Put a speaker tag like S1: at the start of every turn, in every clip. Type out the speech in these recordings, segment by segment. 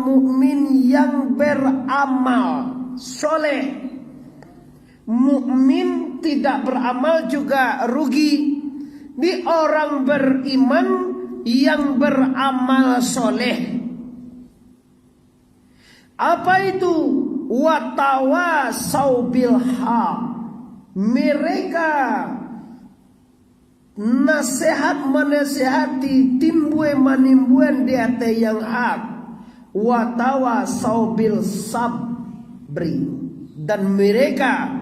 S1: mukmin yang beramal soleh. Mukmin tidak beramal juga rugi. Ini orang beriman yang beramal soleh. Apa itu? Watawasau bil haq. Mereka nasihat menasihati timbue manimbuan di hati yang hak. Watawasau bil sabri. Dan mereka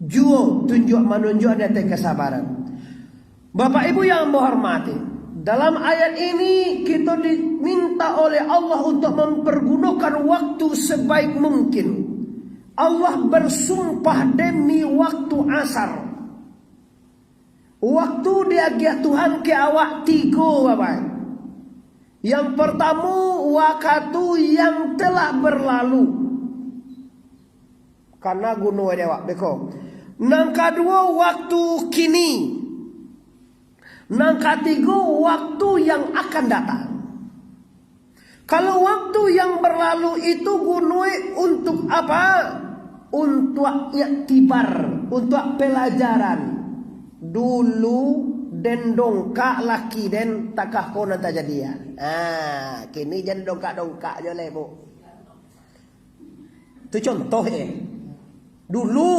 S1: tunjuk menunjuk di hati kesabaran. Bapak Ibu yang menghormati, dalam ayat ini kita diminta oleh Allah untuk mempergunakan waktu sebaik mungkin. Allah bersumpah demi waktu asar. Waktu diagih Tuhan ke awak 3 Bapak. Yang pertama waktu yang telah berlalu. Karena gunung dewa beko. Nang kedua waktu kini. Nang ketiga waktu yang akan datang. Kalau waktu yang berlalu itu gunui untuk apa? Untuk iktibar, untuk pelajaran. Dulu den dongkak laki den takah kona tajadian. Kini jadi dongkak-dongkak je le bu. Itu contoh Dulu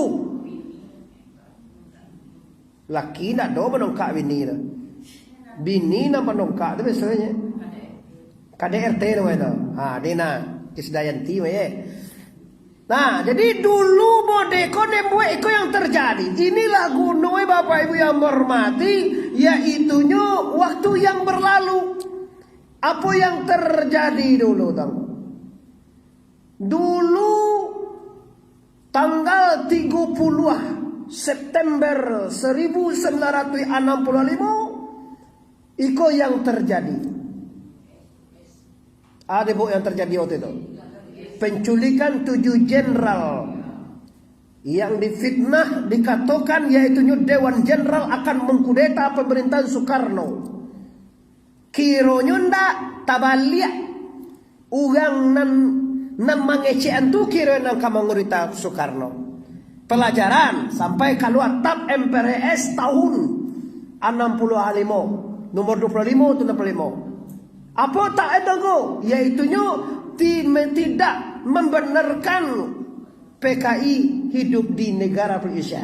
S1: laki nak do menongkak bini lah. Bini nak menongkak tu biasanya. KDRT namanya tu. Dina Kisdayanti ya. Nah, jadi dulu bodeko nembuat itu yang terjadi. Inilah gunoi Bapak Ibu yang menghormati, yaitunya waktu yang berlalu. Apa yang terjadi dulu, tahu? Dulu tanggal 30 September 1965 itu yang terjadi. Ada bu yang terjadi waktu itu. Penculikan 7 jenderal yang difitnah, dikatakan yaitu Dewan Jenderal akan mengkudeta pemerintahan Soekarno. Kironyo ndak tabaliak ugang nan mangecean tu kira nang kamangurita Soekarno. Pelajaran sampai keluar TAP MPRS tahun 65 nomor 25 atau 65. Apa tak ada go? Yaitunya tidak membenarkan PKI hidup di negara Indonesia.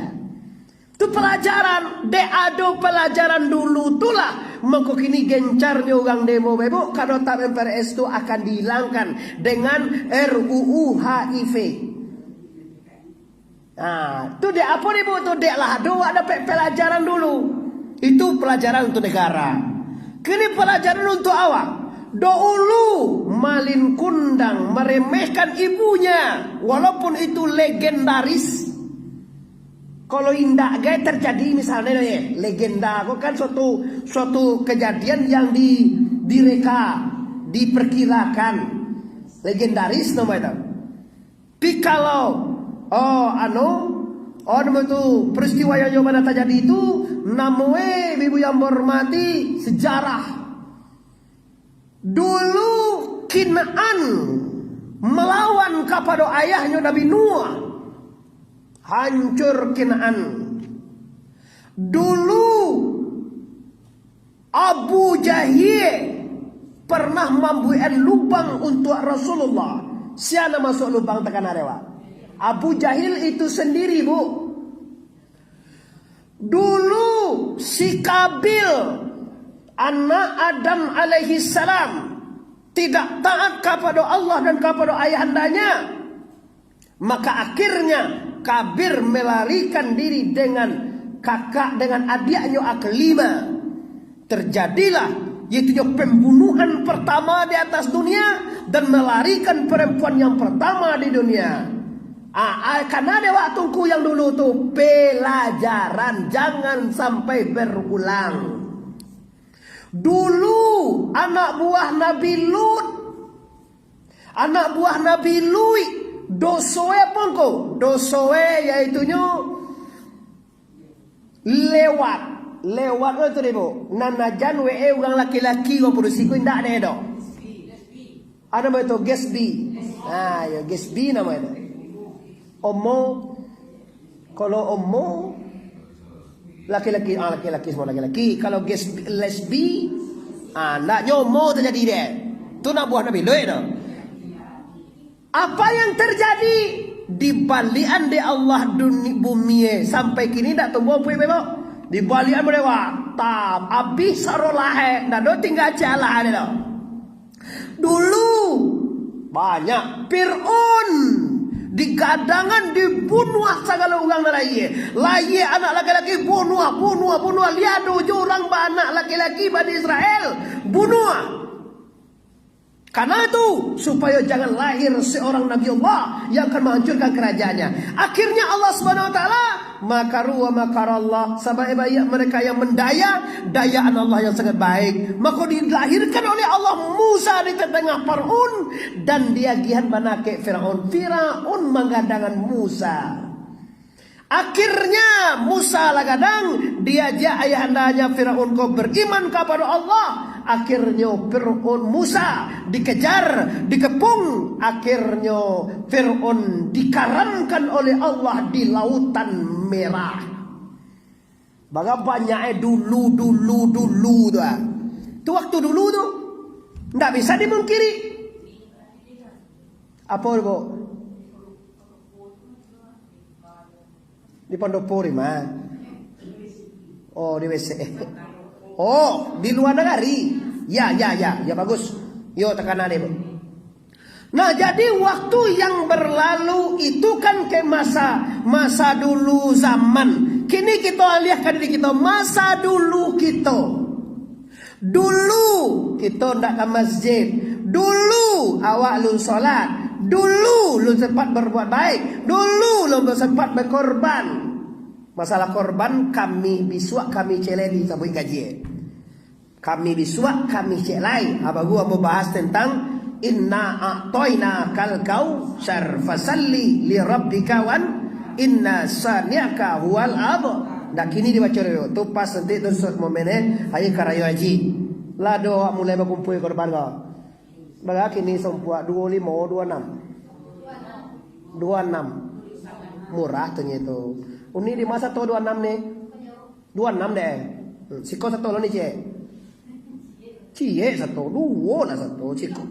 S1: Itu pelajaran, ada pelajaran dulu itulah. Maka kini gencarnya orang demo bebo kalau TAP MPRS itu akan dihilangkan dengan RUU HIV. Nah, itu dia apa nih bu? Itu dia lah, ada pelajaran dulu. Itu pelajaran untuk negara. Kini pelajaran untuk awak. Dahulu malin kundang meremehkan ibunya, walaupun itu legendaris. Kalau indah gaya terjadi misalnya legenda, itu kan suatu kejadian yang direka, diperkirakan, legendaris namanya. Tapi kalau itu peristiwa yang mana terjadi itu namanya ibu yang menghormati sejarah. Dulu Kinaan melawan kepada ayahnya Nabi Nuh. Hancur Kinaan. Dulu Abu Jahil pernah membuat lubang untuk Rasulullah. Siapa masuk lubang tekan arewa? Abu Jahil itu sendiri bu. Dulu si Kabil anak Adam alaihi salam tidak taat kepada Allah dan kepada ayahandanya. Maka akhirnya Kabir melarikan diri dengan kakak dengan adiknya kelima. Terjadilah yaitu pembunuhan pertama di atas dunia dan melarikan perempuan yang pertama di dunia. Karena ada waktuku yang dulu tuh pelajaran jangan sampai berulang. Dulu anak buah Nabi Lut, anak buah Nabi Lut, dosoe pongko, dosoe yaitunya lewat itu deh bu. Nanajan we orang laki-laki kau produksi kau tidak ada do. Ada nama itu Gatsby. Nah, ya Gatsby nama itu. Homo. Kalau homo laki-laki, laki-laki semua laki-laki. Kalau lesbi, nak nyomo terjadi dia. Tu nak buah Nabi Lut tu. Apa yang terjadi di balian di Allah dunia bumi sampai kini tak tumbuh apa bebo. Di balian mereka tam habis sarolah dah do tinggal jalan dia. Dulu banyak Fir'aun digadangan dibunuh segala orang laye anak laki-laki bunuh liadu jurang anak laki-laki Bani Israel bunuh. Karena itu supaya jangan lahir seorang Nabi Allah yang akan menghancurkan kerajaannya. Akhirnya Allah Subhanahu wa taala makaru wa makarallah, sahabat-sahabat mereka yang mendaya, dayaan Allah yang sangat baik. Maka dilahirkan oleh Allah Musa di tengah Fir'aun dan dia gihan banake Fir'aun. Fir'aun menggadangan Musa. Akhirnya Musa lagadang diajak ayahandanya Fir'aun kau beriman kepada Allah. Akhirnya Fir'aun Musa dikejar, dikepung. Akhirnya Fir'aun dikaramkan oleh Allah di lautan merah. Baga banyaknya dulu tu. Tu waktu dulu tu ndak bisa dimungkiri. Apa bu? Di Pondopuri mah. Oh, di WC. Oh, di luar negeri. Ya bagus. Yo tekan ade, Bu. Nah, jadi waktu yang berlalu itu kan ke masa dulu zaman. Kini kita lihatkan diri kita masa dulu kita. Dulu kita ndak ke masjid. Dulu awak lun solat. Dulu lu sempat berbuat baik. Dulu lu sempat berkorban. Masalah korban kami bisuak kami celedi sabui gaji. Kami bisuak kami celai. Apa gua mau bahas tentang inna a'toina kal kautsar fasalli li rabbika wan inna sani'aka huwal abtar. Dak kini dibaca dulu. Tu pas nanti tu surat momennya ayo karayo haji. Lah doa mulai berkumpul korban kau. Baga kini sompuak 25 26 murah ternyata itu. Uni di masa tu 26 nih 26 deh. Siko satu lo nih cek. Cie satu dua lah satu ciko.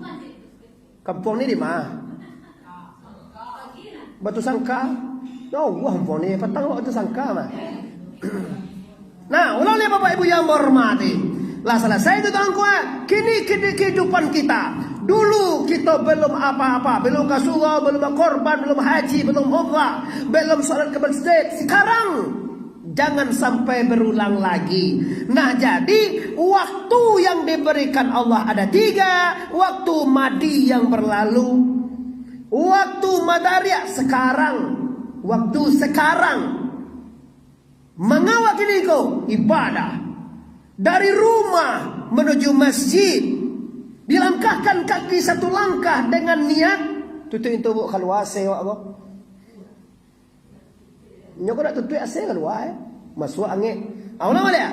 S1: Kampung ni di mana? Batu Sangka. Oh, wah kampung ni petang Batu Sangka mah. Nah, ulang lihat Bapak Ibu yang berhormati. Lah selesai itu tuan kuat. Kini kehidupan kita. Dulu kita belum apa-apa, belum ke surau, belum korban, belum haji, belum umrah, belum salat ke masjid. Sekarang jangan sampai berulang lagi. Nah, jadi waktu yang diberikan Allah ada 3. Waktu madi yang berlalu, waktu madariya sekarang, waktu sekarang. Mengawak ini kau ibadah dari rumah menuju masjid. Dilangkahkan kaki satu langkah dengan niat tutu itu bu keluar sewa bu. Nyoko nak tutu ase keluar masuk angin. Awak boleh ya?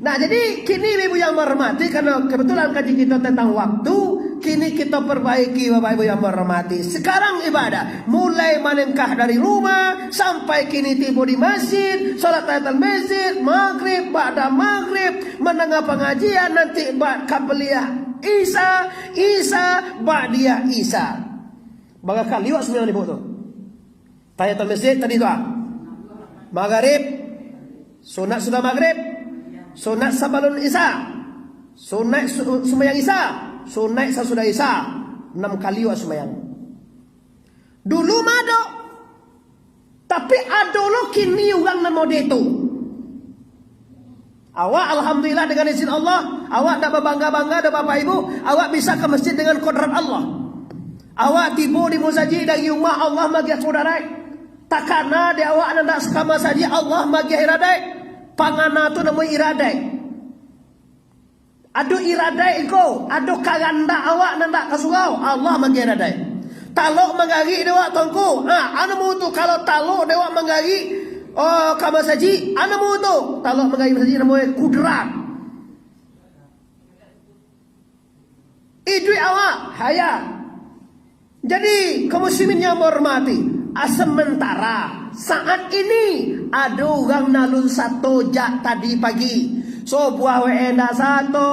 S1: Nah, jadi kini ibu yang berhormati karena kebetulan kaji kita tentang waktu, kini kita perbaiki Bapak Ibu yang berhormati. Sekarang ibadah mulai melangkah dari rumah sampai kini tiba di masjid, salat tahiyatul masjid, maghrib, ba'da maghrib, menengah pengajian, nanti qabliyah Isa, ba'diyah Isa. Baga kali wak 9.000 tu. Tahiyatul masjid tadi tu. Maghrib, sunat sudah maghrib. Sunat sebelum Isya, sunat sembahyang Isya, sunat sesudah Isya, 6 kali wa sembahyang. Dulu mado, tapi adolo kini orang namo itu. Awak alhamdulillah dengan izin Allah, awak dah berbangga-bangga dah Bapak Ibu, awak bisa ke masjid dengan kodrat Allah. Awak tiba di musajid dari rumah Allah magi saudara. Takana dia awak nanda sekama saja Allah magi iradai. Pangana tu nama iradai. Ado iradai ko, ado kaganda awak nanda kasurau. Allah magi iradai. Talok mengari dewa tongku. Anu mu tu kalau talok dewa mengari kama saji, anu mu tu talok mengari saji nama kudrat. Idui awak haya. Jadi kaum muslimin yang hormati, sementara saat ini ada orang nalun satu jak tadi pagi. So buah we ndak satu,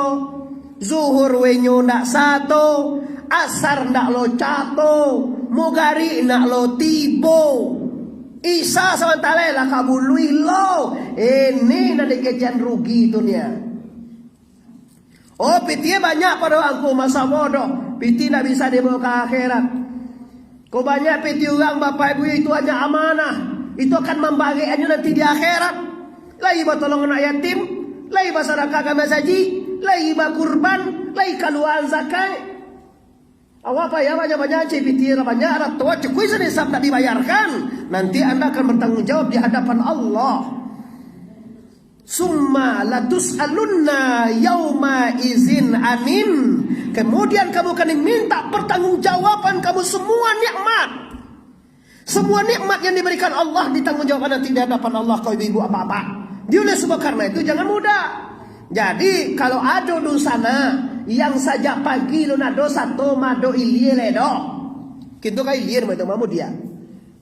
S1: zuhur we ndak satu, asar ndak lo cato, mugari ndak lo tibo. Isa samantala lah kabului lo. Ini nanti kejian rugi dunia. Oh piti banyak pada aku masa bodoh. Piti tidak bisa dibawa ke akhirat. Kau banyak piti orang bapak ibu itu hanya amanah. Itu akan membagiannya nanti di akhirat. Lagi buat tolong anak yatim, lagi buat sedekah ke masjid, lagi buat kurban, lagi keluar zakat. Awak apa ya banyak-banyak piti banyak ratua cukui senisab tak dibayarkan. Nanti anda akan bertanggung jawab di hadapan Allah. Summa latus'alunna yauma izin anin. Kemudian kamu akan diminta pertanggungjawaban kamu semua nikmat. Semua nikmat yang diberikan Allah ditanggungjawabkan nanti di hadapan Allah kau ibu apa-apa. Dia oleh sebab karena itu jangan mudah. Jadi kalau ada di sana yang saja pagi lu nak dosa to mado ilie le do. Kintu kai ilie mo mamu dia.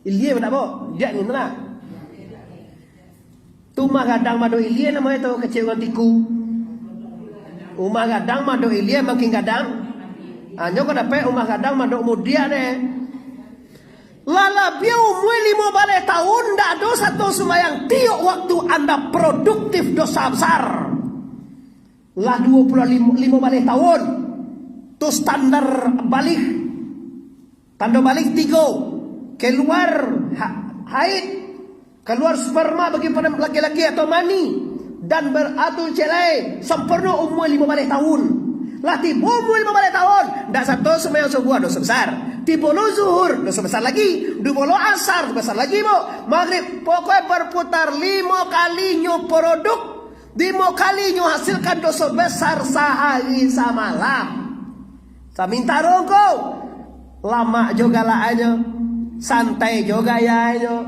S1: Ilie mana bo? Dia ni mana? Tuma gadang mado ilie nama itu kecil tiku. Umah gadang mado ilie makin gadang. Anyo ko dapat umah gadang mado mudia ne. Lala biau umur 5 tahun dah dosa to sumayang tiok waktu anda produktif dosa besar. Lah 25 tahun. Tu standar balik. Tanda balik 3. Keluar haid. Keluar sperma bagi laki-laki atau mani. Dan beratul celai. Sempurna umur 15 tahun. Lah tiba umur 15 tahun. Tak satu semayang sebuah dosa besar. Tiba lo zuhur. Dosa besar lagi. Tiba lo asar. Dosa besar lagi bo. Maghrib. Pokoknya berputar 5 kali nyu produk. 5 kali nyu hasilkan dosa besar sehari semalam. Saya minta rongko. Lama juga lah aja. Santai juga ya aja.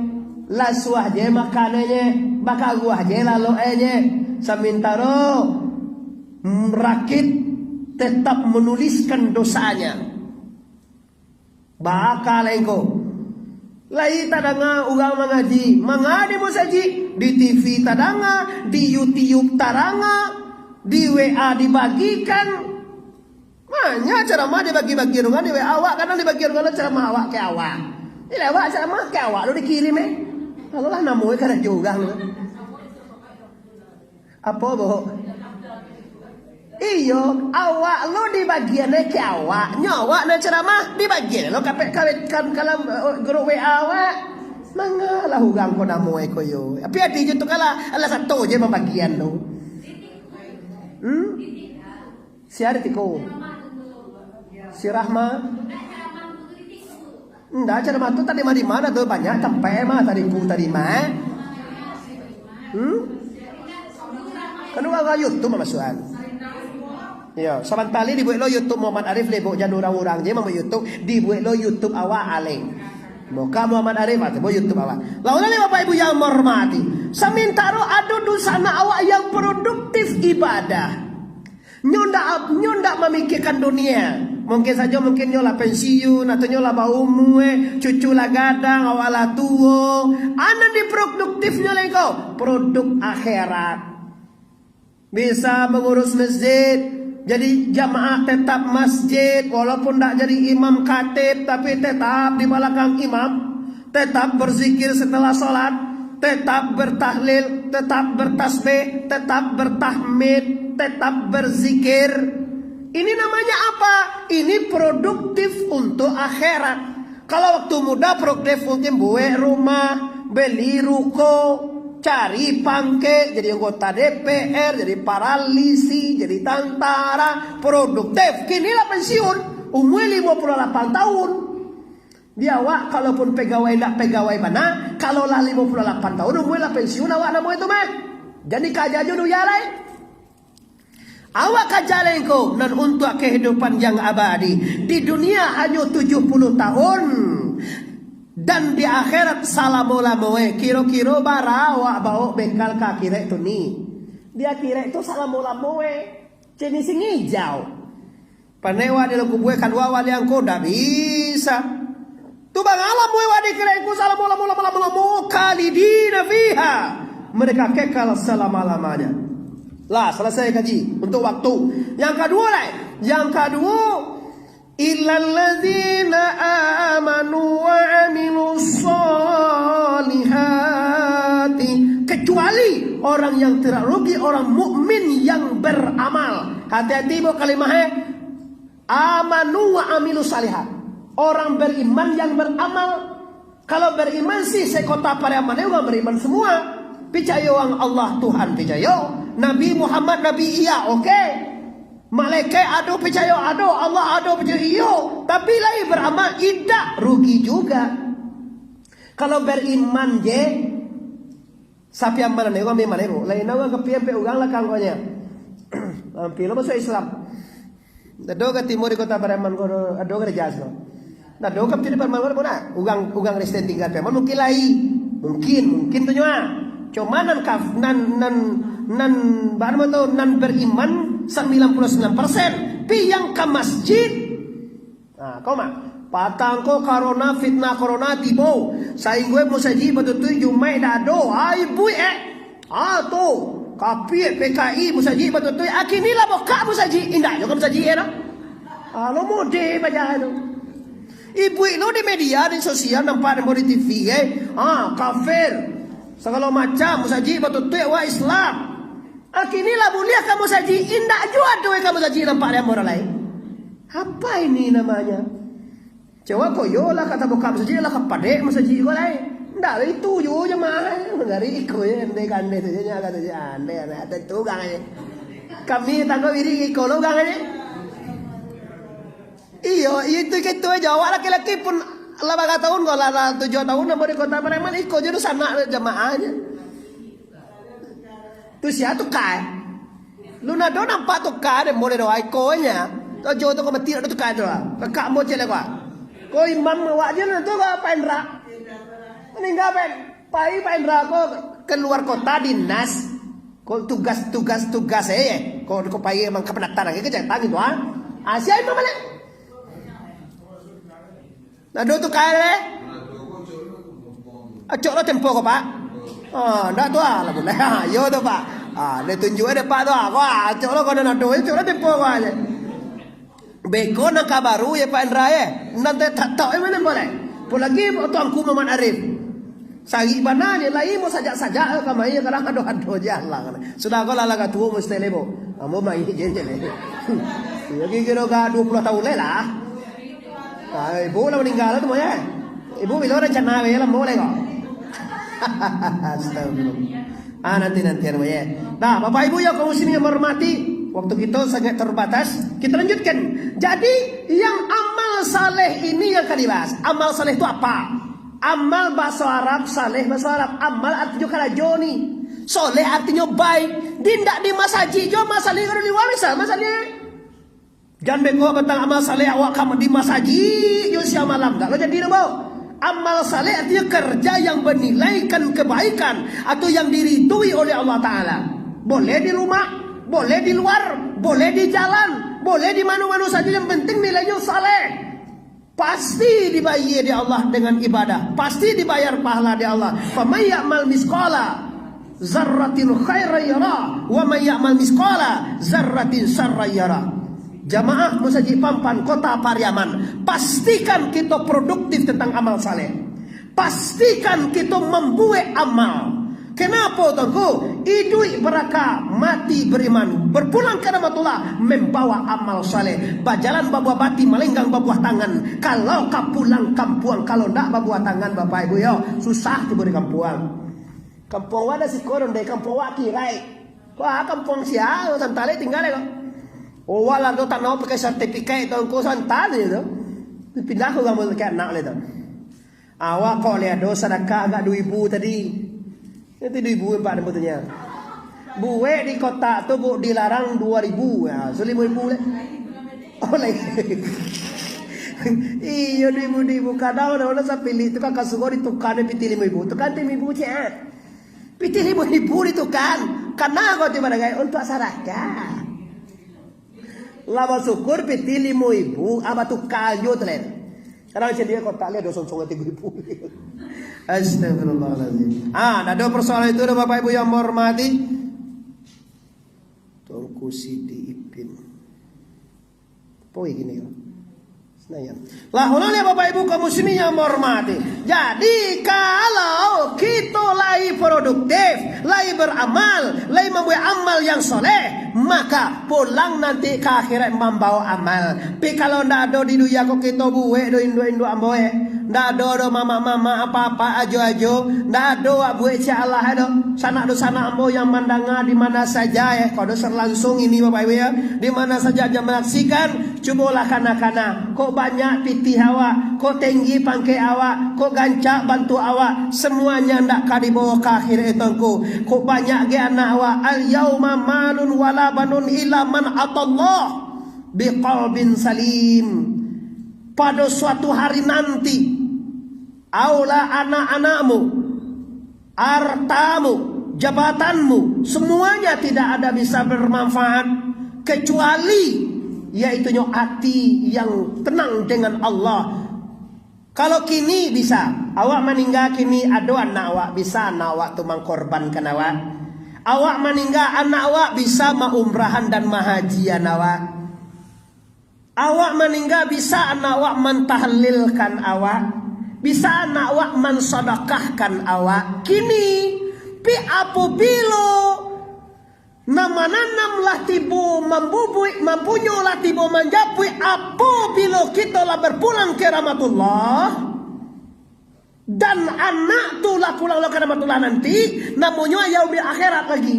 S1: Lasuah je makanannya. Bakal gua je lalu aja. Saya minta rakit tetap menuliskan dosanya. Bakal engko. Lai tadanga ugang mengaji, mangadi mo saji di TV tadanga, di YouTube taranga, di WA dibagikan. Manya ceramah dibagi-bagi rungan di WA awak, kadang dibagi rungan ceramah awak ke awak. Ini awak ceramah ke awak lu dikirim Kalau lah namu kada juga lu. Apa boh? Iyo, awak lo di bagiannya ke awak, nyawa na ceramah di bagian lo kapek kawetkan kalam grup WA awak. Mangalah hugang ko namo ko yo. Tapi ati jud to kala ala satu je pembagian lo. Si ada tiko. Si Rahma. Ndak ceramah tu tadi di mana tuh banyak tempat mah tadi ku tadi mah. Kan uang YouTube masukan. Ya, samantali dibuat lo YouTube Muhammad Arif lebok jangan orang-orang je mau YouTube dibuat lo YouTube awak aleng. Moga Muhammad Arif atau YouTube awak. Lalu ni Bapak Ibu yang menghormati, samintaro ada di sana awak yang produktif ibadah. Nyondak memikirkan dunia. Mungkin saja mungkin nyola pensiun atau nyola baumu cucu lah gadang awak lah tua. Anda di produktifnya lengkau produk akhirat. Bisa mengurus masjid. Jadi jamaah tetap masjid walaupun tak jadi imam khatib tapi tetap di belakang imam, tetap berzikir setelah sholat, tetap bertahlil, tetap bertasbih, tetap bertahmid, tetap berzikir. Ini namanya apa? Ini produktif untuk akhirat. Kalau waktu muda produktif untuk buat rumah, beli ruko, cari pangke, jadi anggota DPR, jadi paralisi, jadi tentara, produktif. Kini lah pensiun, umur 58 tahun. Dia awak kalaupun pegawai nak pegawai mana, kalau lah 58 tahun umur lah pensiun awak nama itu mah. Jadi kajaju nu yalai. Awak kajalai ko dan untuk kehidupan yang abadi. Di dunia hanya 70 tahun. Dan di akhirat salamulamoe kiro-kiro barawa bawa bekal ke akhirat itu nih. Di akhirat itu salamulamoe jenis hijau. Panewa di lagu buat kan wawa yang kau dah bisa. Tu bang alam buat di kerengku salam kali di nafiha. Mereka kekal selama-lamanya. Lah selesai kaji untuk waktu. Yang kedua lah. Yang kedua, illal ladzina amanu wa amilus solihati. Kecuali orang yang tidak rugi, orang mukmin yang beramal. Hati-hati bu kalimahnya. Amanu wa amilu salihat. Orang beriman yang beramal. Kalau beriman sih sekota para amal orang beriman semua. Percaya orang Allah Tuhan percaya. Nabi Muhammad Nabi iya oke. Malaikat ada percaya ada. Allah ada percaya iya. Tapi lagi beramal tidak rugi juga. Kalau beriman je. Sapi amal ni orang memang itu. Lain orang kepian pe orang lah kanggonya. Hampir lo masuk Islam. Dado ka timur di kota Paraman ko ado ka jas no. Dado ka timur Paraman ko na ugang resident tinggal Paraman mungkin mungkin tu nyoa. Cuma nan bahan mo to nan beriman 99%. Pi yang ke masjid. Nah, kau mah patang ko corona fitnah corona tibo. Saing gue musaji betul Jumai dado. Ai bui tu Kapi PKI musaji betul akini lah boka musaji indah juga musaji ya no. Lo mode baca itu. Ibu itu di media di sosial nampak di TV kafir segala macam musaji betul wa Islam. Akini lah mulia kamu musaji indah juga tu kamu musaji nampak ada orang lain. Apa ini namanya? Coba koyola kata boka musaji lah kepadek musaji juga lain. Dari itu juga jemaah dari iko ya ande tu nya kata ande ada tu gangannya kami tanggo iri iko lo gangannya iyo itu gitu Jawa laki-laki pun 8 tahun kalau lah 7 tahun nambah di kota Paraman iko jadi sana jemaahnya tu sia tu kai lu nado nampak tu kai de mole doa iko nya tu jo tu ko mati tu kai tu kakak mo cele ko imam wajib tu ko pendra meninggal Pak Indra kok keluar kota dinas kok tugas kok Pak emang kepenataran ke cetak gitu Asia itu mana nah do tu kare acok lo tempo kok Pak ndak tu lah boleh yo tu Pak le tunjuk ada Pak tu kok acok lo kono nado acok lo tempo kok aja beko nak kabaru ya Pak Indra ya nanti tak tahu mana boleh lagi tuanku Muhammad Arif sagi bananya lain mau sajak-sajak kamai kadang ado jalan. Sudah kau lalaga tua mesti lebo. Amo mai jenjel. Ya kira ga 20 tahun lah. Ibu lah meninggal tu ya. Ibu bila rencana we lah boleh kok. Astagfirullah. Nanti ya. Nah, Bapak Ibu yang kaum muslimin yang menghormati, waktu kita sangat terbatas. Kita lanjutkan. Jadi yang amal saleh ini yang akan dibahas. Amal saleh itu apa? Amal bahasa Arab, saleh bahasa Arab. Amal artinya kalajoni. Soleh artinya baik. Dindak di masaji jo masalih kalau di wamisa masalahnya. Jangan beko tentang amal saleh awak kamu di masaji yo siang malam. Tak lo jadi nabo. Amal saleh artinya kerja yang bernilaikan kebaikan atau yang diridui oleh Allah Taala. Boleh di rumah, boleh di luar, boleh di jalan, boleh di mana-mana saja yang penting nilainya saleh. Pasti dibayar di Allah dengan ibadah. Pasti dibayar pahala di Allah. Faman ya'mal misqala zarratin khairan yara wa man ya'mal misqala zarratin syarran yara. Jamaah musaji Pampan Kota Pariaman, pastikan kita produktif tentang amal saleh. Pastikan kita membuat amal. Kenapa tuanku? Idui beraka mati beriman, berpulang ke rahmatullah, membawa amal saleh. Bajalan babuah bati, melenggang babuah tangan. Kalau kapulang kampuang, kalau ndak babuah tangan Bapak Ibu yo, susah diberi kampuang. Kampung ada si koron deh, kampung waki rai. Wah kampung siapa? Santale tinggal ya kok. Oh walau tu tak nak pakai sertifikat tuanku santale tu. Pindah aku kamu kayak anak le tu. Awak kok lihat dosa sedekah agak 2,000 tadi. Itu 2,000 Pak sebetulnya. Buwe di kota tu bu dilarang 2,000 ya, so 5,000 le. Oh lagi. Iyo 2,000 kadang orang sa pilih tu kan kasugor ditukar piti 5,000. Tukar 5,000 cek. Piti 5,000 ditukar. Karena kau tiba-tiba untuk sadaqah. Lama syukur piti 5.000 apa tu kayu telen. Kadang dia kotak lihat 3.000. Astagfirullahaladzim. Ada persoalan itu Bapak Ibu yang menghormati. Tungku Sidi Ipin. Poi gini ya. Lah ya Bapak Ibu kaum muslimin yang menghormati. Jadi kalau kita lagi produktif, lagi beramal, lagi membuat amal yang soleh, maka pulang nanti ke akhirat membawa amal. Tapi kalau ndak ada di dunia kok kita buat do indo amboe, ndak ada mama apa-apa ajo-ajo, ndak ada buat Allah ada. Sana ambo yang mandanga di mana saja ya. Kalau langsung ini Bapak Ibu ya, di mana saja aja menyaksikan, cobalah kana-kana. Kok banyak pitih awak, kok tinggi pangkai awak, kok gancak bantu awak, semuanya ndak ka dibawa ke akhir etongku. Kok banyak ge anak awak, al yauma malun wala banun illa man atallah biqalbin salim. Pada suatu hari nanti, aula anak-anakmu, hartamu, jabatanmu, semuanya tidak ada bisa bermanfaat kecuali yaitu hati yang tenang dengan Allah. Kalau kini bisa awak meninggal kini ada anak awak bisa anak awak tu mengkorbankan awak. Awak meninggal anak awak bisa maumrahan dan mahajian awak. Awak meninggal bisa anak awak mentahlilkan awak. Bisa anak awak mensedekahkan awak. Kini pi apabila nama-nama lah tibu membubui mempunyai lah tibu menjapui apabila kita lah berpulang ke rahmatullah dan anak tu lah pulang ke rahmatullah nanti namanya yaumil akhirat lagi.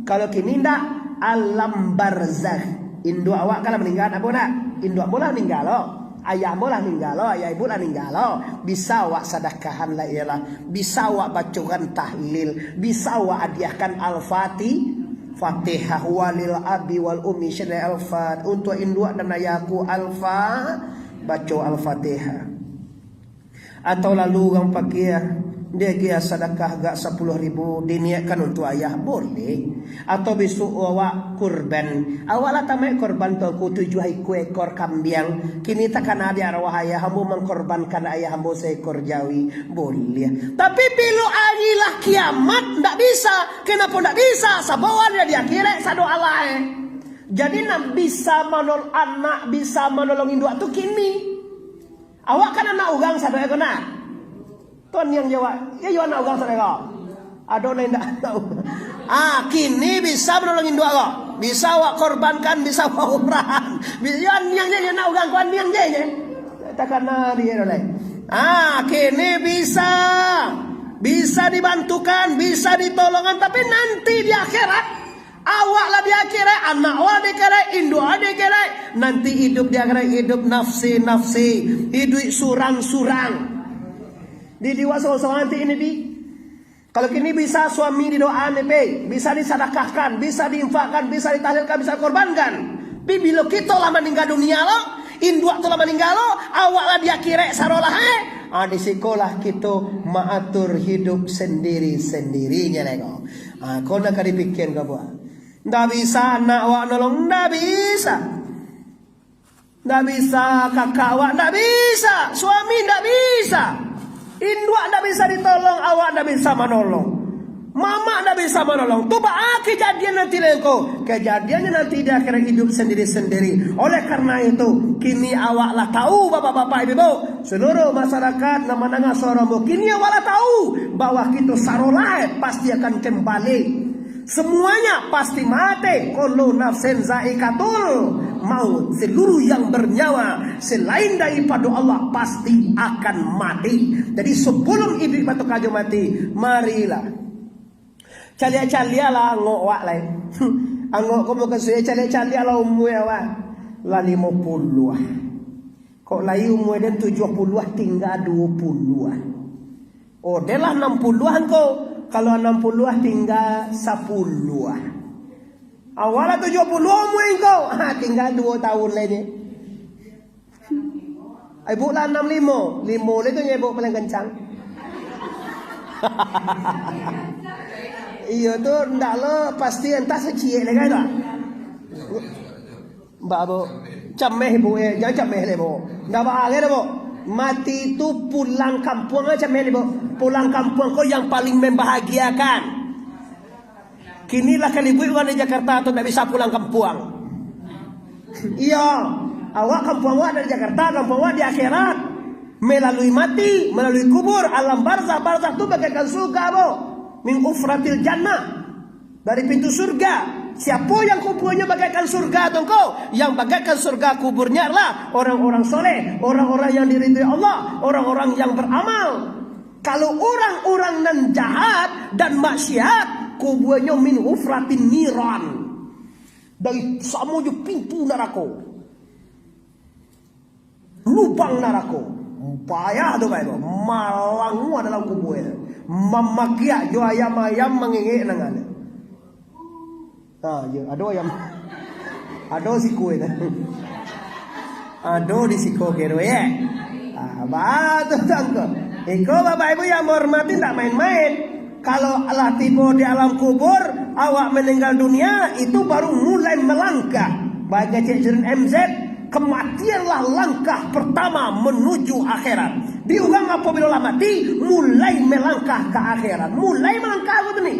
S1: Kalau kini ndak alam barzakh. Induk awak kalau meninggal apa nak? Induk bola meninggal lo. Ayah bola meninggal lo, ayah ibu lah meninggal lo. Bisa awak sedekahan lah ialah, bisa awak bacakan tahlil, bisa awak hadiahkan Fatihah walil abi wal ummi syadai al-fat. Untuk induk dan ayahku alfa baca al-fatihah. Atau lalu orang pakai dia kia sedekah gak 10.000 diniatkan untuk ayah boleh. Atau besok awak kurban, awak lah tamai kurban tu aku 7 ekor kambing. Kini takkan ada arwah ayah hambu mengkorbankan ayah hambu seekor jawi boleh. Tapi bila arilah kiamat ndak bisa. Kenapa ndak bisa? Sebab dia di akhirat sado Allah. Jadi nak bisa menolong anak, bisa menolong induk tu kini. Awak kan anak ugang sado ekor nak. Tuan yang jawab, ya anak ugang sado ekor. Ada lain ndak tahu. Kini bisa menolong induk kok. Bisa awak korbankan, bisa awak umrahan. Bisa yang nak ugang kuan yang je. Takkan dia oleh. Kini bisa. Bisa dibantukan, bisa ditolongan, tapi nanti di akhirat awaklah di akhirat, anak awak di akhirat, induk awak di akhirat. Nanti hidup di akhirat hidup nafsi, hidup surang-surang. Di diwasa nanti ini di. Kalau kini bisa suami didoakan, bisa disedekahkan, bisa diinfakkan, bisa ditahlilkan, bisa korbankan. Tapi bila kita lah meninggal dunia lo, induk tu lah meninggal lo, awaklah di akhirat sarolah di sekolah kita mengatur hidup sendiri-sendirinya lego. Kau nak dipikir ke buat? Ndak bisa anak awak nolong, ndak bisa. Ndak bisa kakak awak, ndak bisa. Suami ndak bisa. Induk ndak bisa ditolong, awak ndak bisa menolong. Mama ndak bisa menolong. Tu kejadian nanti lengko. Kejadiannya nanti dia akan hidup sendiri-sendiri. Oleh karena itu, kini awaklah tahu bapak-bapak ibu, seluruh masyarakat nama-nama suaramu. Kini awaklah tahu bahwa kita sarolai pasti akan kembali. Semuanya pasti mati. Kullu nafsin zaikatul maut. Seluruh yang bernyawa selain daripada Allah pasti akan mati. Jadi sebelum iblis batu kayu mati, marilah calia-calia lah angok wak lain. Angok kamu kesuai calia-calia lah umur awak lah 50. Kok lain umur dia 70 tinggal 20. Oh dia lah 60-an kau. Kalau 60 tinggal 10. Awalnya 70 umur kau. Tinggal 2 tahun lagi. Ibu lah 65. 5 itu ibu paling kencang. Iya tu ndak lo pasti entah secik lagi tu. Mbak Bo, cameh Bu, jangan cameh le Bu. Ndak bahaya le Bu. Mati itu pulang kampung aja cameh le Bu. Pulang kampung kau yang paling membahagiakan. Kinilah kali ibu di Jakarta atau tidak bisa pulang kampung. Iya, awak kampung awak dari Jakarta, kampung awak di akhirat. Melalui mati, melalui kubur, alam barzah. Barzah itu bagaikan surga Bu. Min ufratil jannah. Dari pintu surga. Siapa yang kuburnya bagaikan surga atau engkau? Yang bagaikan surga kuburnya adalah orang-orang soleh, orang-orang yang diridhai Allah, orang-orang yang beramal. Kalau orang-orang nan jahat dan maksiat, kuburnya min ufratin niran. Dari samuju pintu neraka. Lubang neraka. Payah tu baik. Malangu adalah kubur. Memakia jo ayam-ayam mengengek nangan. Ya, ada si kue dah. Ada di si kue kero ya. Betul tangko. Iko bapak ibu yang menghormati tak main-main. Kalau Allah tiba di alam kubur, awak meninggal dunia itu baru mulai melangkah. Bagi Cik MZ, kematianlah langkah pertama menuju akhirat. Diulang apabila mati, mulai melangkah ke akhirat. Mulai melangkah apa ni?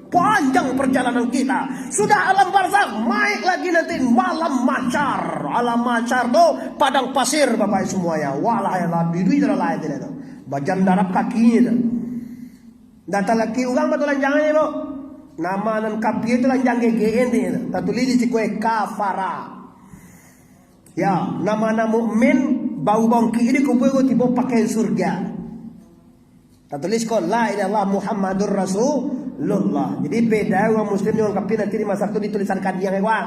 S1: Panjang perjalanan kita. Sudah alam barzakh, naik lagi nanti malam mahsyar. Alam mahsyar tu padang pasir bapak semuanya. Walah ya lah biru itu lah itu. Bajan darab kakinya tu. Data laki orang betul lanjangan ni bu. Nama nan kapi itu lanjang GGN ni. Tak tulis di cikue kafara. Ya, nama-nama mukmin bau bangki ini kumpul tiba pakai surga. Tak tulis kau la ilaha illallah Muhammadur Rasulullah. Jadi beda orang muslim yang kapi nanti di masa itu ditulisan kadiang ewa.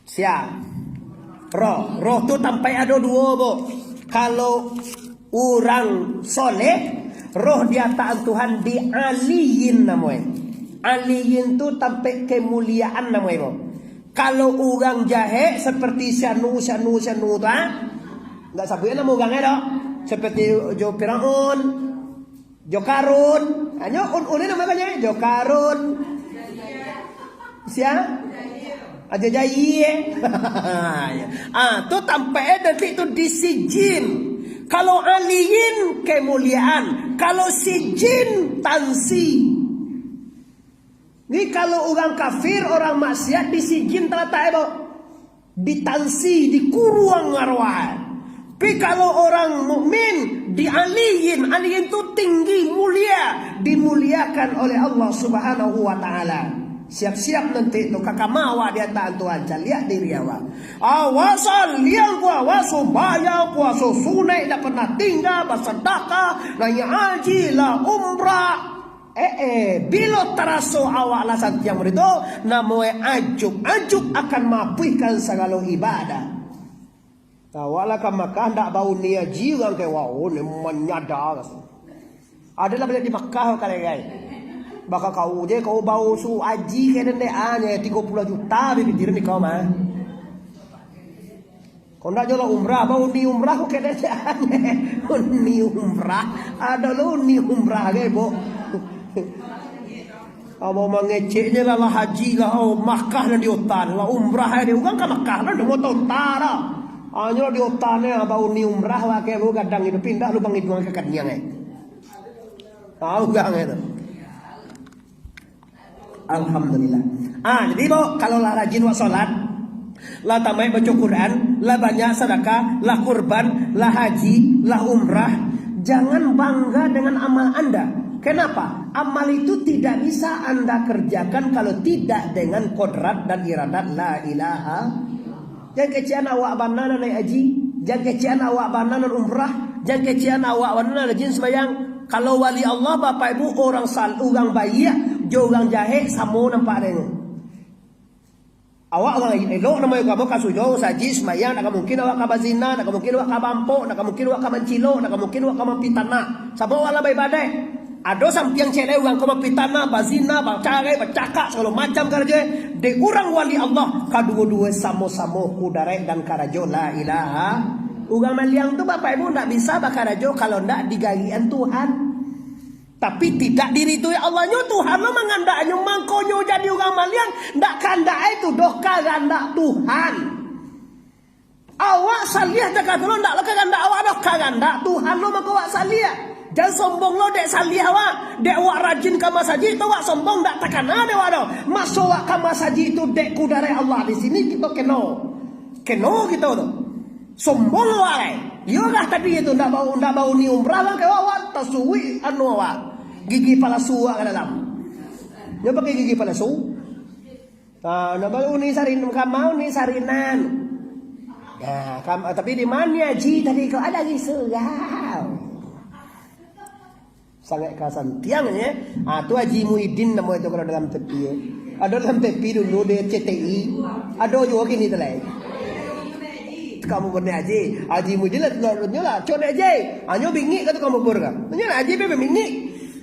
S1: Siap. Roh tu sampai ada dua bu. Kalau orang soleh, roh dia taat Tuhan dialiin namanya. Aliin tu sampai kemuliaan namanya bu. Kalau orang jahe seperti syanu tak? Tak sabutnya nama orangnya tak? Seperti Jo Firaun, Jo Karun. Hanya un namanya Jo Karun. Siapa? Aja jai. Tu sampai nanti itu disijin. Kalau aliin kemuliaan, kalau sijin tansi. Ni kalau orang kafir, orang maksiat disijin terletak itu ditansi, dikurung arwah. Tapi kalau orang mukmin dialiin, aliin itu tinggi, mulia, dimuliakan oleh Allah Subhanahu wa taala. Siap-siap nanti tu kakak mawa dia tahan Tuhan. Lihat diri awak. Awasan liang puasa bayar puasa sunai dah pernah tinggal bersedekah, nanya haji lah umrah. Bila teraso awak lah yang itu namanya ajuk akan mapuikan segala ibadah. Awak ke Makkah tak bau ni haji orang ke wow ni menyadar. Adalah bila di Makkah kali guys. Baka kau je kau bau su haji ke dende anya 30 juta bibir ni kau mah. Kau nak jual umrah bau ni umrah ke dende anya. Ni umrah ada lo ni umrah ke bo. Abo mengeceknya lah haji lah Makkah dan di otan lah umrah dia orang ke Makkah lah dia mau utara. Hanya di otannya bau ni umrah lah ke bo kadang itu pindah lubang itu ke kadiang tahu gang itu. Alhamdulillah. Jadi bo kalau lah rajin wa salat, lah tamai baca Quran, lah banyak sedekah, lah kurban, lah haji, lah umrah, jangan bangga dengan amal Anda. Kenapa? Amal itu tidak bisa Anda kerjakan kalau tidak dengan kodrat dan iradat la ilaha. Jangan kecian awak banana naik haji, jangan kecian awak banana umrah, jangan kecian awak banana rajin sembahyang. Kalau wali Allah bapak ibu orang orang bayi, orang jahe samo nampak ada. Awak orang elok nama kamu kasujo saji sembahyang, nak mungkin awak kabazina, nak mungkin awak kabampo, nak mungkin awak kabancilo, nak mungkin awak kabapitana. Sabo wala bayi-badai. Ada sampiang celek orang kau pitana, bazina, bacarai, bacakak segala macam kerja. De orang wali Allah kadua-dua samo-samo kudarek dan karajo la ilaha. Orang maliang tu bapak ibu tak bisa bakarajo kalau tak digalian Tuhan. Tapi tidak diridui Allahnya. Tuhan lo mengandaknya mangkonyo jadi orang malian. Ndak kandak itu doh kagandak Tuhan. Awak salih dekat lo ndak lo kagandak awak doh kagandak Tuhan lo mangko awak salih. Jangan sombong lo dek salih awak. Dek awak rajin ke masjid itu awak sombong ndak takana dek awak doh. Masuk awak ke masjid itu dek ku dari Allah. Di sini kita keno kita tuh. Sombong awak. Yolah tadi itu ndak bau ni umrah lah kayak awak tasui anu awak gigi palsu ke dalam. Dia pakai gigi palsu. Ndak bau ni sarin kamau ni sarinan. Ya, tapi di mana ji tadi kau ada di surau. Sangat kasan tiangnya. Tu Haji Muhyiddin nama itu kalau dalam tepi. Ada dalam tepi dulu dia CTI. Ada juga kini telai. Kamu benar Haji Muhyiddin lah cok aja. Anyo bingi kata kamu burga. Nyolah Haji bebe bingi.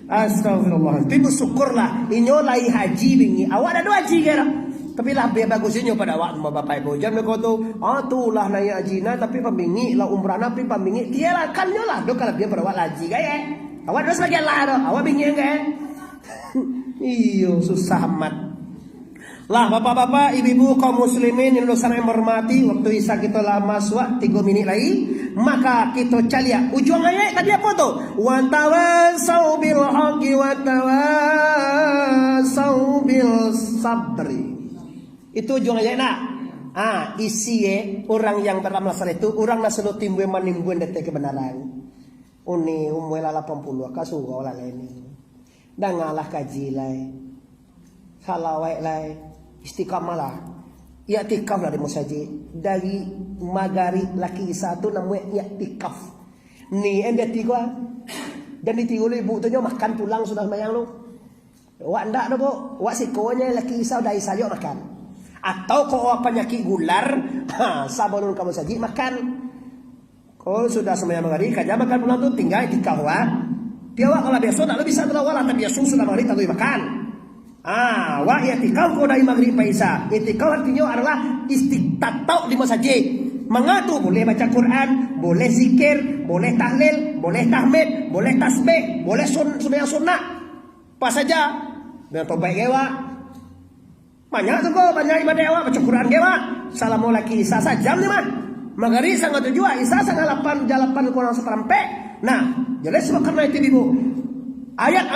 S1: Astagfirullah. Tapi bersyukurlah inyo lai haji bingi. Awak ada dua haji kira. Tapi lah biar bagusnya pada awak sama bapak ibu. Jangan kau tu, tu lah naik haji na tapi pembingi lah umrah na tapi pembingi dia lah kan nyolah. Dok kalau dia berawak haji gaya. Awak dah sebagian lah doh. Awak bingi gaya. Iyo susah amat. Lah bapak-bapak, ibu-ibu kaum muslimin yang sangat hormati, waktu isa kita lama suak 3 minit lagi, maka kita calia ujung ayat tadi apa tu? Wa tawasau bil haqqi wa tawasau bil sabri. Itu ujung ayat nak. Isi orang yang beramal saleh itu orang nak selalu timbul menimbun detik kebenaran. Uni umur 80 kasuh olah lain. Dan ngalah kaji lai. Salawat lai. Istiqamah lah. I'tikaf lah di masjid. Dari magari laki satu namanya i'tikaf. Ni dia tiga. Dan ditiga ibu tu makan pulang sudah sembahyang lu. Wak ndak dah kok. Wak sikonya laki isa dari sayur makan. Atau kau penyakit gular, sebelum kamu masjid makan. Kau sudah sembahyang magari, kerja makan pulang tu tinggal i'tikaf wak. Dia wak kalau biasa tak bisa berlawan tapi biasa sudah magari tak boleh makan. Wa i'tikaf kau dari maghrib sampai isya. I'tikaf artinya adalah istiqtatau di masjid. Mengatu boleh baca Quran, boleh zikir, boleh tahlil, boleh tahmid, boleh tasbih, boleh sembahyang sunnah. Apa saja. Dan tobat gewa. Banyak tu kau, banyak ibadah awak baca Quran gewa. Assalamualaikum isya sajam ni mah. Maghrib sangat 7, isya sangat 8 kurang seperempat. Nah, jadi sebab karena itu ibu. Ayat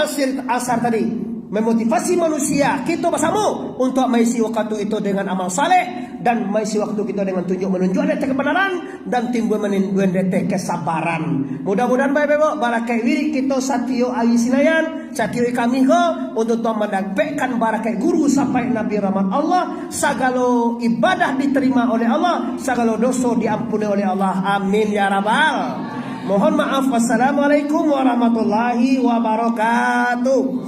S1: asar tadi memotivasi manusia kita bersama untuk mengisi waktu itu dengan amal saleh dan mengisi waktu kita dengan menunjuk detik kebenaran dan timbul menimbun detik kesabaran. Mudah-mudahan baik-baik barakai wirid kita satyo ayi sinayan satyo kami ko untuk mendapatkan barakai guru sampai Nabi rahmat Allah, segala ibadah diterima oleh Allah, segala dosa diampuni oleh Allah. Amin ya rabbal. Mohon maaf. Wassalamualaikum warahmatullahi wabarakatuh.